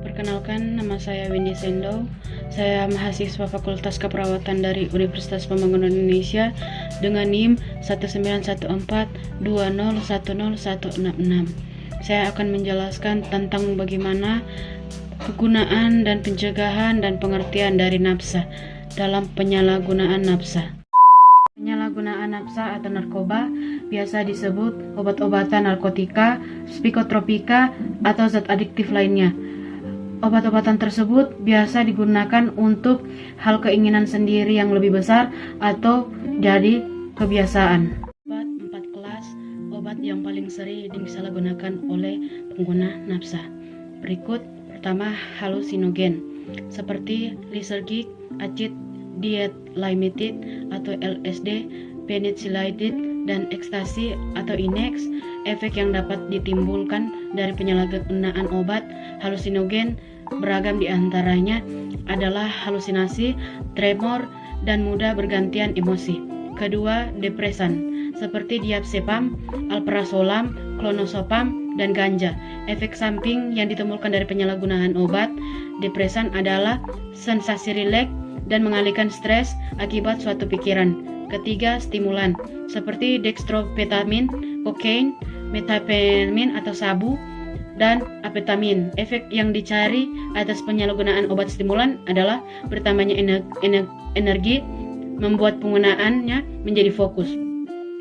Perkenalkan, nama saya Windy Sendo. Saya mahasiswa Fakultas Keperawatan dari Universitas Pembangunan Indonesia dengan NIM 19142010166. Saya akan menjelaskan tentang bagaimana kegunaan dan pencegahan dan pengertian dari nafsa dalam penyalahgunaan nafsa. Penyalahgunaan nafsa atau narkoba biasa disebut obat-obatan narkotika, psikotropika, atau zat adiktif lainnya. Obat-obatan tersebut biasa digunakan untuk hal keinginan sendiri yang lebih besar atau jadi kebiasaan. Obat 4 kelas obat yang paling sering disalahgunakan oleh pengguna nafsa. Berikut pertama, halusinogen seperti lysergic acid, diethylmethyd atau LSD, penicillin, dan ekstasi atau Inex. Efek yang dapat ditimbulkan dari penyalahgunaan obat halusinogen beragam, di antaranya adalah halusinasi, tremor, dan mudah bergantian emosi. Kedua, depresan seperti diazepam, alprazolam, clonazepam, dan ganja. Efek samping yang ditimbulkan dari penyalahgunaan obat depresan adalah sensasi rileks dan mengalihkan stres akibat suatu pikiran. Ketiga, stimulan seperti dextromethorphan, kokain, methamphetamine atau sabu, dan amfetamin. Efek yang dicari atas penyalahgunaan obat stimulan adalah bertambahnya energi, membuat penggunaannya menjadi fokus.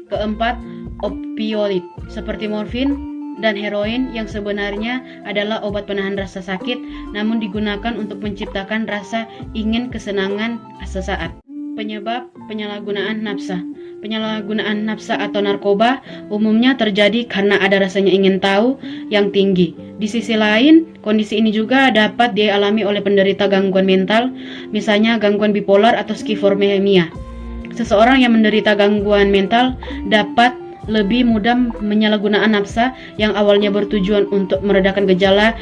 Keempat, opioid seperti morfin dan heroin yang sebenarnya adalah obat penahan rasa sakit, namun digunakan untuk menciptakan rasa ingin kesenangan sesaat. Penyebab penyalahgunaan nafsa. Penyalahgunaan nafsa atau narkoba umumnya terjadi karena ada rasanya ingin tahu yang tinggi. Di sisi lain, kondisi ini juga dapat dialami oleh penderita gangguan mental, misalnya gangguan bipolar atau skizofrenia. Seseorang yang menderita gangguan mental dapat lebih mudah menyalahgunakan nafsa yang awalnya bertujuan untuk meredakan gejala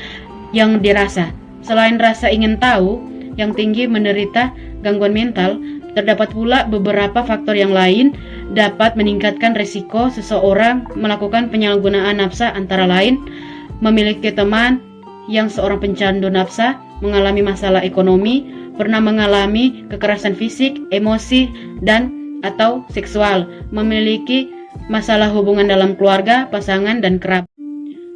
yang dirasa. Selain rasa ingin tahu yang tinggi menderita gangguan mental, terdapat pula beberapa faktor yang lain dapat meningkatkan risiko seseorang melakukan penyalahgunaan nafsa, antara lain memiliki teman yang seorang pecandu nafsa, mengalami masalah ekonomi, pernah mengalami kekerasan fisik, emosi, dan atau seksual, memiliki masalah hubungan dalam keluarga, pasangan, dan kerabat.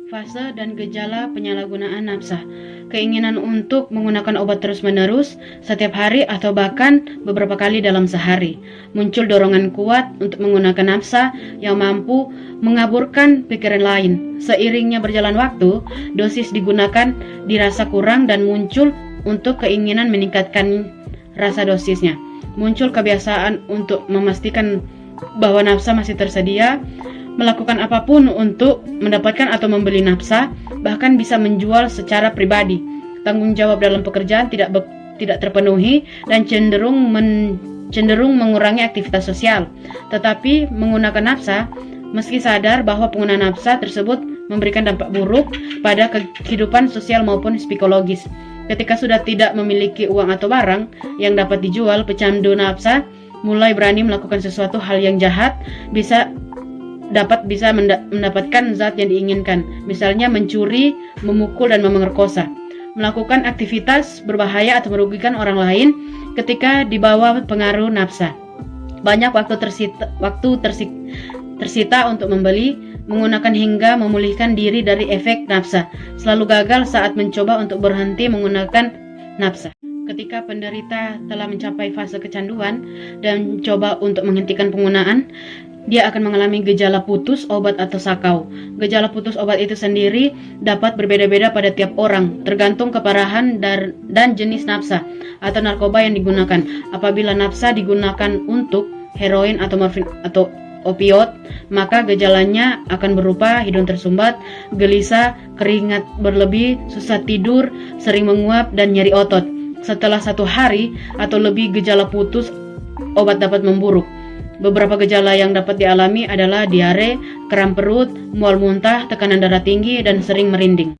Fase dan gejala penyalahgunaan nafsa. Keinginan untuk menggunakan obat terus-menerus setiap hari atau bahkan beberapa kali dalam sehari. Muncul dorongan kuat untuk menggunakan nafsa yang mampu mengaburkan pikiran lain. Seiringnya berjalan waktu, dosis digunakan dirasa kurang dan muncul untuk keinginan meningkatkan rasa dosisnya. Muncul kebiasaan untuk memastikan bahwa nafsa masih tersedia, melakukan apapun untuk mendapatkan atau membeli nafsa, bahkan bisa menjual secara pribadi. Tanggung jawab dalam pekerjaan tidak terpenuhi dan cenderung mengurangi aktivitas sosial. Tetapi menggunakan nafsa, meski sadar bahwa penggunaan nafsa tersebut memberikan dampak buruk pada kehidupan sosial maupun psikologis. Ketika sudah tidak memiliki uang atau barang yang dapat dijual, pecandu nafsa mulai berani melakukan sesuatu hal yang jahat, bisa mendapatkan zat yang diinginkan, misalnya mencuri, memukul, dan memerkosa, melakukan aktivitas berbahaya atau merugikan orang lain ketika dibawa pengaruh nafsa. Banyak waktu tersita untuk membeli, menggunakan hingga memulihkan diri dari efek nafsa, selalu gagal saat mencoba untuk berhenti menggunakan nafsa. Ketika penderita telah mencapai fase kecanduan dan coba untuk menghentikan penggunaan, dia akan mengalami gejala putus obat atau sakau. Gejala putus obat itu sendiri dapat berbeda-beda pada tiap orang, tergantung keparahan dan jenis nafsa atau narkoba yang digunakan. Apabila nafsa digunakan untuk heroin atau morfin atau opioid, maka gejalanya akan berupa hidung tersumbat, gelisah, keringat berlebih, susah tidur, sering menguap, dan nyeri otot. Setelah 1 hari atau lebih, gejala putus obat dapat memburuk. Beberapa gejala yang dapat dialami adalah diare, kram perut, mual muntah, tekanan darah tinggi, dan sering merinding.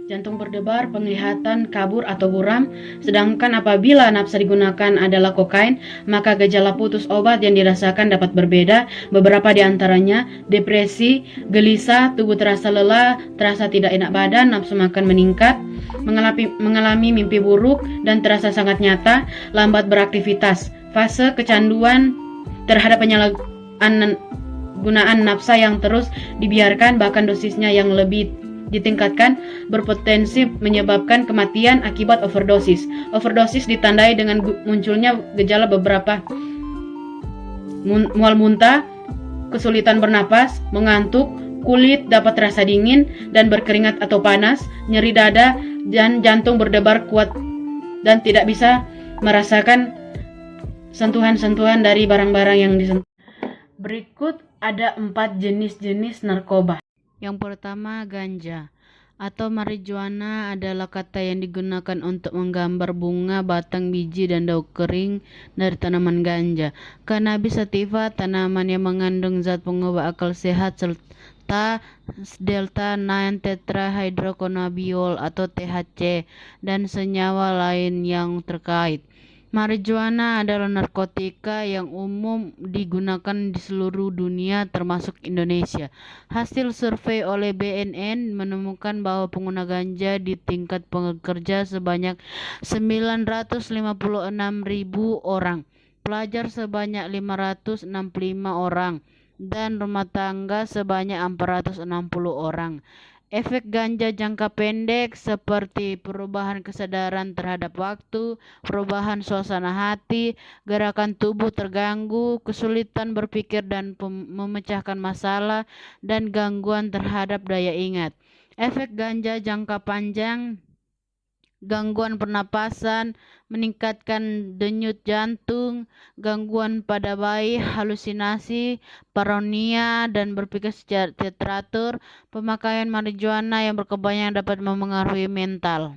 jantung berdebar, penglihatan kabur atau buram. Sedangkan apabila nafsa digunakan adalah kokain, maka gejala putus obat yang dirasakan dapat berbeda. Beberapa di antaranya depresi, gelisah, tubuh terasa lelah, terasa tidak enak badan, nafsu makan meningkat, mengalami mimpi buruk dan terasa sangat nyata, lambat beraktivitas. Fase kecanduan terhadap penyalahgunaan nafsa yang terus dibiarkan, bahkan dosisnya yang lebih ditingkatkan, berpotensi menyebabkan kematian akibat overdosis. Overdosis ditandai dengan munculnya gejala beberapa mual muntah, kesulitan bernapas, mengantuk, kulit dapat terasa dingin dan berkeringat atau panas, nyeri dada, dan jantung berdebar kuat dan tidak bisa merasakan sentuhan-sentuhan dari barang-barang yang disentuh. Berikut ada 4 jenis-jenis narkoba. Yang pertama, ganja atau marijuana adalah kata yang digunakan untuk menggambar bunga, batang, biji, dan daun kering dari tanaman ganja. Cannabis sativa, tanaman yang mengandung zat pengubah akal sehat serta delta-9 tetrahydrocannabiol atau THC dan senyawa lain yang terkait. Marijuana adalah narkotika yang umum digunakan di seluruh dunia termasuk Indonesia. Hasil survei oleh BNN menemukan bahwa pengguna ganja di tingkat pekerja sebanyak 956.000 orang, pelajar sebanyak 565 orang, dan rumah tangga sebanyak 460 orang. Efek ganja jangka pendek seperti perubahan kesadaran terhadap waktu, perubahan suasana hati, gerakan tubuh terganggu, kesulitan berpikir dan memecahkan masalah, dan gangguan terhadap daya ingat. Efek ganja jangka panjang, gangguan pernapasan, meningkatkan denyut jantung, gangguan pada bayi, halusinasi, paranoia, dan berpikir secara teratur. Pemakaian marijuana yang berkepanjangan dapat memengaruhi mental.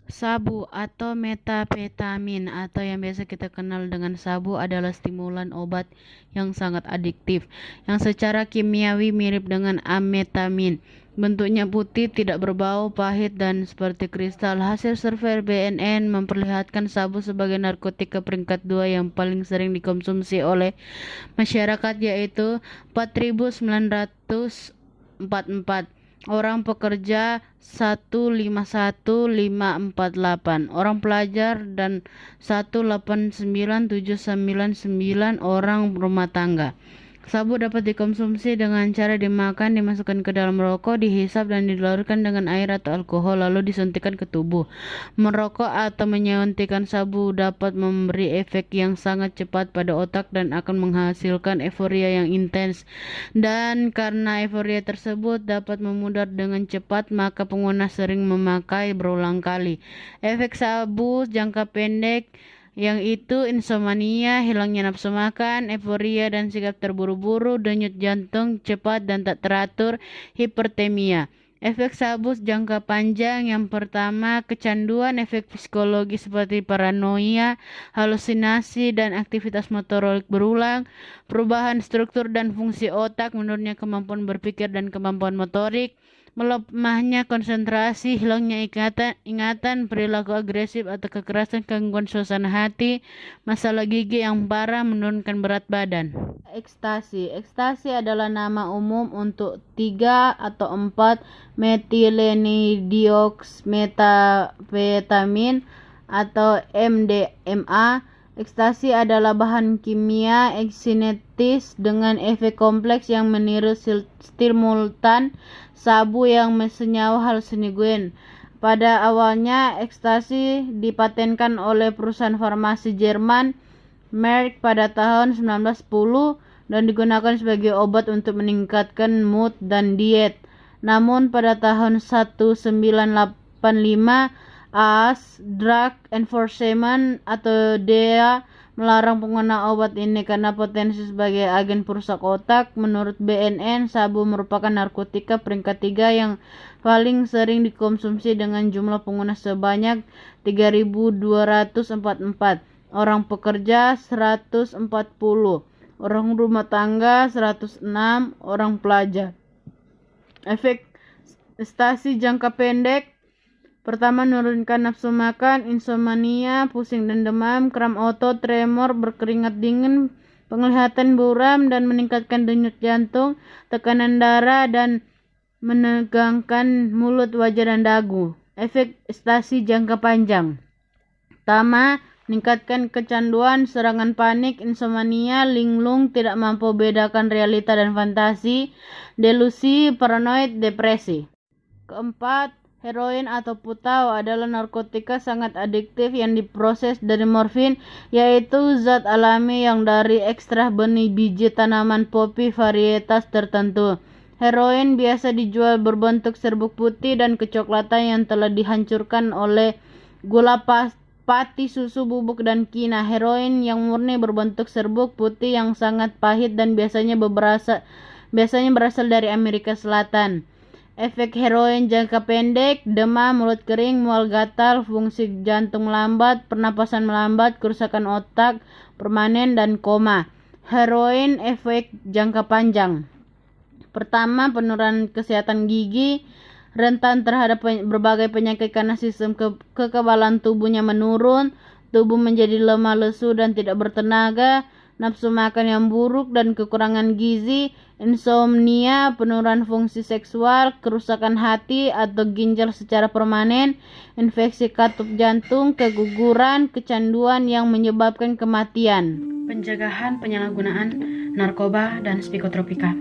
Sabu atau metapetamin atau yang biasa kita kenal dengan sabu adalah stimulan obat yang sangat adiktif yang secara kimiawi mirip dengan amfetamin. Bentuknya putih, tidak berbau, pahit, dan seperti kristal. Hasil survei BNN memperlihatkan sabu sebagai narkotika peringkat 2 yang paling sering dikonsumsi oleh masyarakat, yaitu 4.944 orang pekerja, 151.548 orang pelajar, dan 189.799 orang rumah tangga. Sabu dapat dikonsumsi dengan cara dimakan, dimasukkan ke dalam rokok, dihisap, dan dilarutkan dengan air atau alkohol, lalu disuntikkan ke tubuh. Merokok atau menyuntikkan sabu dapat memberi efek yang sangat cepat pada otak dan akan menghasilkan euforia yang intens. Dan karena euforia tersebut dapat memudar dengan cepat, maka pengguna sering memakai berulang kali. Efek sabu jangka pendek yang itu insomnia, hilangnya nafsu makan, euforia dan sikap terburu-buru, denyut jantung cepat dan tak teratur, hipertemia. Efek sabu jangka panjang yang pertama, kecanduan, efek psikologi seperti paranoia, halusinasi, dan aktivitas motorik berulang, perubahan struktur dan fungsi otak, menurunnya kemampuan berpikir dan kemampuan motorik, melemahnya konsentrasi, hilangnya ingatan, perilaku agresif atau kekerasan, gangguan suasana hati, masalah gigi yang parah, menurunkan berat badan. Ekstasi. Ekstasi adalah nama umum untuk 3 atau 4 metilendioksmetapetamin atau MDMA. Ekstasi adalah bahan kimia eksintetis dengan efek kompleks yang meniru stimulan sabu yang senyawa halusinogen. Pada awalnya, ekstasi dipatenkan oleh perusahaan farmasi Jerman Merck pada tahun 1910 dan digunakan sebagai obat untuk meningkatkan mood dan diet. Namun pada tahun 1985, AS Drug Enforcement atau DEA melarang pengguna obat ini karena potensi sebagai agen perusak otak. Menurut BNN, sabu merupakan narkotika peringkat 3 yang paling sering dikonsumsi dengan jumlah pengguna sebanyak 3.244, orang pekerja 140, orang rumah tangga 106, orang pelajar. Efek Ekstasi jangka pendek. Pertama, menurunkan nafsu makan, insomnia, pusing dan demam, kram otot, tremor, berkeringat dingin, penglihatan buram, dan meningkatkan denyut jantung, tekanan darah, dan menegangkan mulut, wajah, dan dagu. Efek ekstasi jangka panjang. Pertama, meningkatkan kecanduan, serangan panik, insomnia, linglung, tidak mampu bedakan realita dan fantasi, delusi, paranoid, depresi. Keempat, heroin atau putau adalah narkotika sangat adiktif yang diproses dari morfin, yaitu zat alami yang dari ekstrak benih biji tanaman popi varietas tertentu. Heroin biasa dijual berbentuk serbuk putih dan kecoklatan yang telah dihancurkan oleh gula pati, susu bubuk, dan kina. Heroin yang murni berbentuk serbuk putih yang sangat pahit dan biasanya berasal dari Amerika Selatan. Efek heroin jangka pendek: demam, mulut kering, mual gatal, fungsi jantung melambat, pernapasan melambat, kerusakan otak permanen, dan koma. Heroin efek jangka panjang. Pertama, penurunan kesehatan gigi, rentan terhadap berbagai penyakit karena sistem kekebalan tubuhnya menurun, tubuh menjadi lemah lesu dan tidak bertenaga, nafsu makan yang buruk dan kekurangan gizi, insomnia, penurunan fungsi seksual, kerusakan hati atau ginjal secara permanen, infeksi katup jantung, keguguran, kecanduan yang menyebabkan kematian. Pencegahan penyalahgunaan narkoba dan psikotropika.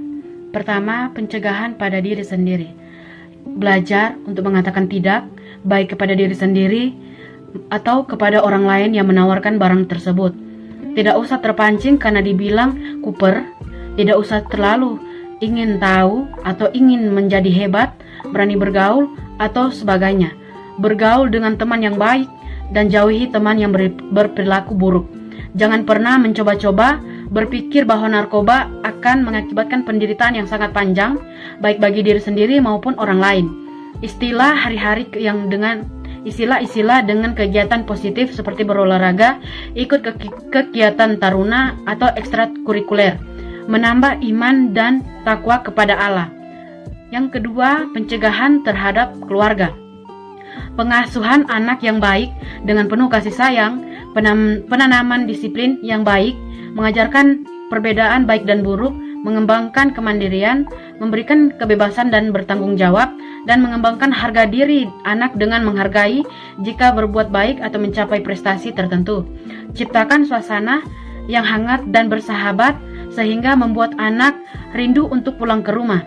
Pertama, pencegahan pada diri sendiri. Belajar untuk mengatakan tidak, baik kepada diri sendiri atau kepada orang lain yang menawarkan barang tersebut. Tidak usah terpancing karena dibilang kuper, tidak usah terlalu ingin tahu atau ingin menjadi hebat, berani bergaul atau sebagainya. Bergaul dengan teman yang baik dan jauhi teman yang berperilaku buruk. Jangan pernah mencoba-coba berpikir bahwa narkoba akan mengakibatkan penderitaan yang sangat panjang, baik bagi diri sendiri maupun orang lain. Istilah dengan kegiatan positif seperti berolahraga, ikut kegiatan taruna atau ekstrakurikuler, menambah iman dan takwa kepada Allah. Yang kedua, pencegahan terhadap keluarga. Pengasuhan anak yang baik dengan penuh kasih sayang, penanaman disiplin yang baik, mengajarkan perbedaan baik dan buruk, mengembangkan kemandirian, memberikan kebebasan dan bertanggung jawab, dan mengembangkan harga diri anak dengan menghargai jika berbuat baik atau mencapai prestasi tertentu. Ciptakan suasana yang hangat dan bersahabat sehingga membuat anak rindu untuk pulang ke rumah.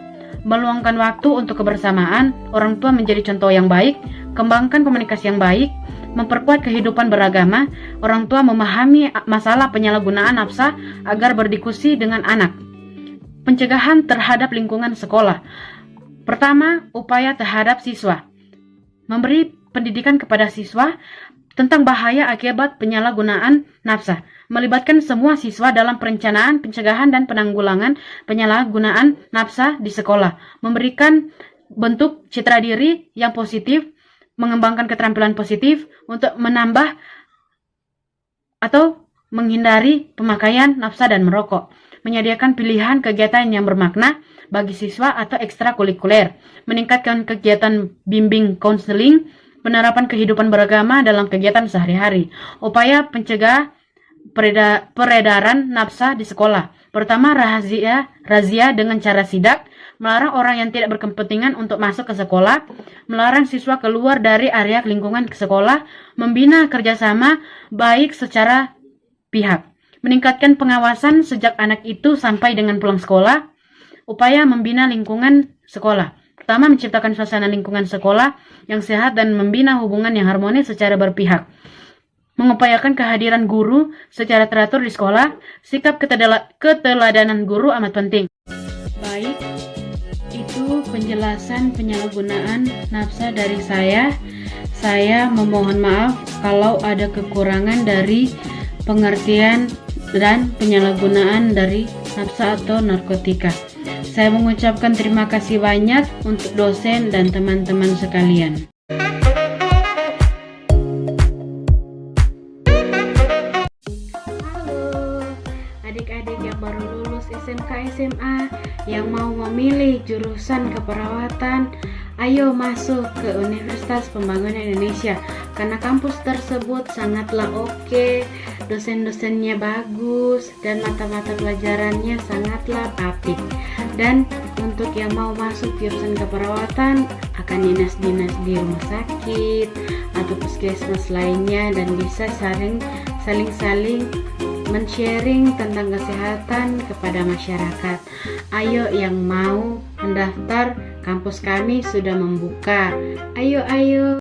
Meluangkan waktu untuk kebersamaan, orang tua menjadi contoh yang baik, kembangkan komunikasi yang baik, memperkuat kehidupan beragama, orang tua memahami masalah penyalahgunaan nafsa agar berdiskusi dengan anak. Pencegahan terhadap lingkungan sekolah. Pertama, upaya terhadap siswa. Memberi pendidikan kepada siswa tentang bahaya akibat penyalahgunaan nafsa. Melibatkan semua siswa dalam perencanaan, pencegahan, dan penanggulangan penyalahgunaan nafsa di sekolah. Memberikan bentuk citra diri yang positif, mengembangkan keterampilan positif untuk menambah atau menghindari pemakaian nafsa dan merokok. Menyediakan pilihan kegiatan yang bermakna bagi siswa atau ekstrakurikuler. Meningkatkan kegiatan bimbing konseling, penerapan kehidupan beragama dalam kegiatan sehari-hari. Upaya pencegah peredaran nafsa di sekolah. Pertama, razia dengan cara sidak, melarang orang yang tidak berkepentingan untuk masuk ke sekolah, melarang siswa keluar dari area lingkungan sekolah, membina kerjasama baik secara pihak, meningkatkan pengawasan sejak anak itu sampai dengan pulang sekolah, upaya membina lingkungan sekolah. Pertama, menciptakan suasana lingkungan sekolah yang sehat dan membina hubungan yang harmonis secara berpihak. Mengupayakan kehadiran guru secara teratur di sekolah, sikap keteladanan guru amat penting. Baik, itu penjelasan penyalahgunaan nafsa dari saya. Saya memohon maaf kalau ada kekurangan dari pengertian dan penyalahgunaan dari nafsa atau narkotika. Saya mengucapkan terima kasih banyak untuk dosen dan teman-teman sekalian. Halo adik-adik yang baru lulus SMK SMA yang mau memilih jurusan keperawatan, ayo masuk ke Universitas Pembangunan Indonesia, karena kampus tersebut sangatlah oke, dosen-dosennya bagus, dan mata-mata pelajarannya sangatlah apik. Dan untuk yang mau masuk jurusan keperawatan akan dinas-dinas di rumah sakit atau puskesmas lainnya, dan bisa saling men-sharing tentang kesehatan kepada masyarakat. Ayo yang mau mendaftar, kampus kami sudah membuka. Ayo.